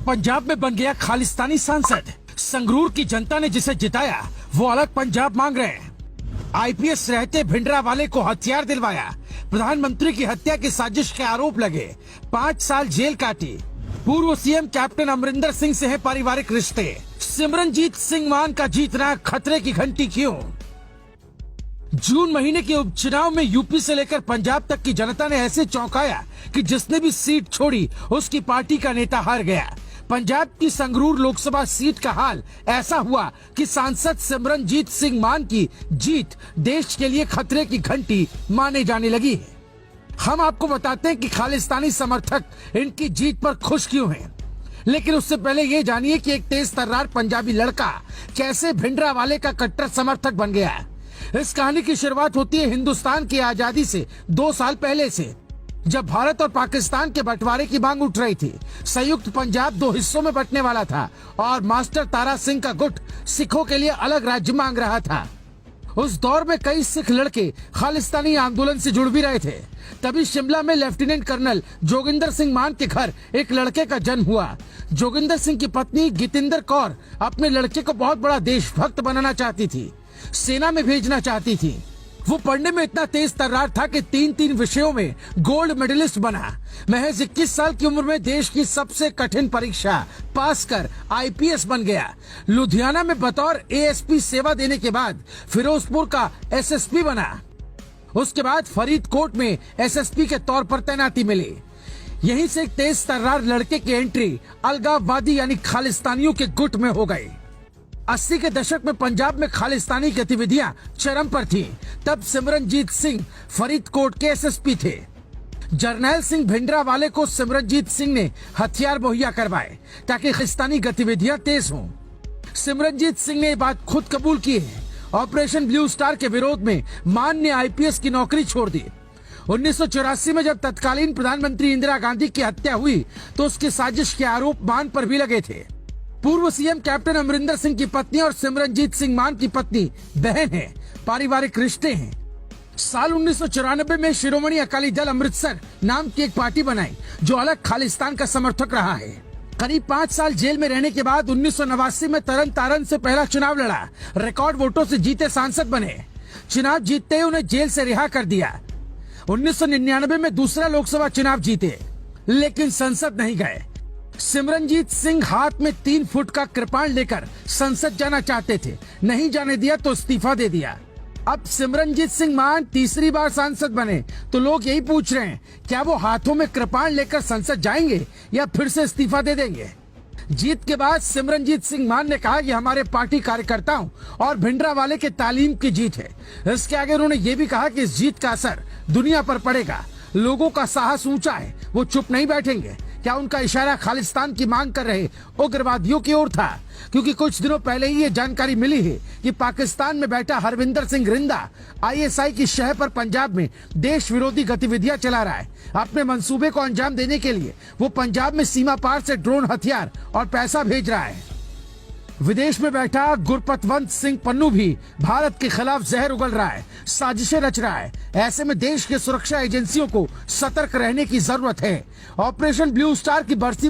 पंजाब में बन गया खालिस्तानी सांसद। संगरूर की जनता ने जिसे जिताया वो अलग पंजाब मांग रहे हैं। आईपीएस रहते भिंडरावाले को हथियार दिलवाया, प्रधानमंत्री की हत्या की साजिश के आरोप लगे, 5 साल जेल काटी। पूर्व सीएम कैप्टन अमरिंदर सिंह से है पारिवारिक रिश्ते। सिमरनजीत सिंह मान का जीतना खतरे की घंटी क्यों? जून महीने के उपचुनाव में यूपी से लेकर पंजाब तक की जनता ने ऐसे चौंकाया कि जिसने भी सीट छोड़ी उसकी पार्टी का नेता हार गया। पंजाब की संगरूर लोकसभा सीट का हाल ऐसा हुआ कि सांसद सिमरनजीत सिंह मान की जीत देश के लिए खतरे की घंटी माने जाने लगी है। हम आपको बताते हैं कि खालिस्तानी समर्थक इनकी जीत पर खुश क्यों हैं। लेकिन उससे पहले ये जानिए कि एक तेज तर्रार पंजाबी लड़का कैसे भिंडरावाले का कट्टर समर्थक बन गया। इस कहानी की शुरुआत होती है हिंदुस्तान की आजादी से 2 साल पहले से, जब भारत और पाकिस्तान के बंटवारे की मांग उठ रही थी। संयुक्त पंजाब 2 हिस्सों में बंटने वाला था और मास्टर तारा सिंह का गुट सिखों के लिए अलग राज्य मांग रहा था। उस दौर में कई सिख लड़के खालिस्तानी आंदोलन से जुड़ भी रहे थे। तभी शिमला में लेफ्टिनेंट कर्नल जोगिंदर सिंह मान के घर एक लड़के का जन्म हुआ। जोगिंदर सिंह की पत्नी गीतिंदर कौर अपने लड़के को बहुत बड़ा देशभक्त बनाना चाहती थी, सेना में भेजना चाहती थी। वो पढ़ने में इतना तेज तर्रार था कि 3 विषयों में गोल्ड मेडलिस्ट बना। महज 21 साल की उम्र में देश की सबसे कठिन परीक्षा पास कर आईपीएस बन गया। लुधियाना में बतौर एएसपी सेवा देने के बाद फिरोजपुर का एसएसपी बना। उसके बाद फरीदकोट में एसएसपी के तौर पर तैनाती मिली। यहीं से एक तेज तर्रार लड़के की एंट्री अलगाववादी यानी खालिस्तानियों के गुट में हो गई। 80 के दशक में पंजाब में खालिस्तानी गतिविधियां चरम पर थीं। तब सिमरनजीत सिंह फरीदकोट के एसएसपी थे। जरनैल सिंह भिंडरावाले को सिमरनजीत सिंह ने हथियार मुहैया करवाए ताकि खालिस्तानी गतिविधियां तेज हों। सिमरनजीत सिंह ने ये बात खुद कबूल की है। ऑपरेशन ब्लू स्टार के विरोध में मान ने आईपीएस की नौकरी छोड़ दी। 1984 में जब तत्कालीन प्रधानमंत्री इंदिरा गांधी की हत्या हुई तो उसकी साजिश के आरोप मान पर भी लगे थे। पूर्व सीएम कैप्टन अमरिंदर सिंह की पत्नी और सिमरनजीत सिंह मान की पत्नी बहन है, पारिवारिक रिश्ते हैं। साल 1994 में शिरोमणि अकाली दल अमृतसर नाम की एक पार्टी बनाई जो अलग खालिस्तान का समर्थक रहा है। करीब 5 साल जेल में रहने के बाद 1989 में तरन तारण से पहला चुनाव लड़ा। रिकॉर्ड वोटों से जीते सांसद बने। चुनाव जीतते ही उन्हें जेल से रिहा कर दिया। 1999 में दूसरा लोकसभा चुनाव जीते लेकिन संसद नहीं गए। सिमरनजीत सिंह हाथ में 3 फुट का कृपाण लेकर संसद जाना चाहते थे, नहीं जाने दिया तो इस्तीफा दे दिया। अब सिमरनजीत सिंह मान तीसरी बार सांसद बने तो लोग यही पूछ रहे हैं क्या वो हाथों में कृपाण लेकर संसद जाएंगे या फिर से इस्तीफा दे देंगे। जीत के बाद सिमरनजीत सिंह मान ने कहा कि हमारे पार्टी कार्यकर्ताओं और भिंडरावाले के तालीम की जीत है। इसके आगे उन्होंने ये भी कहा कि इस जीत का असर दुनिया पर पड़ेगा। लोगों का साहस ऊंचा है, वो चुप नहीं बैठेंगे। क्या उनका इशारा खालिस्तान की मांग कर रहे उग्रवादियों की ओर था? क्योंकि कुछ दिनों पहले ही ये जानकारी मिली है कि पाकिस्तान में बैठा हरविंदर सिंह रिंदा आईएसआई की शह पर पंजाब में देश विरोधी गतिविधियां चला रहा है। अपने मंसूबे को अंजाम देने के लिए वो पंजाब में सीमा पार से ड्रोन, हथियार और पैसा भेज रहा है। विदेश में बैठा गुरपतवंत सिंह पन्नू भी भारत के खिलाफ जहर उगल रहा है, साजिशें रच रहा है। ऐसे में देश के सुरक्षा एजेंसियों को सतर्क रहने की जरूरत है। ऑपरेशन ब्लू स्टार की बरसी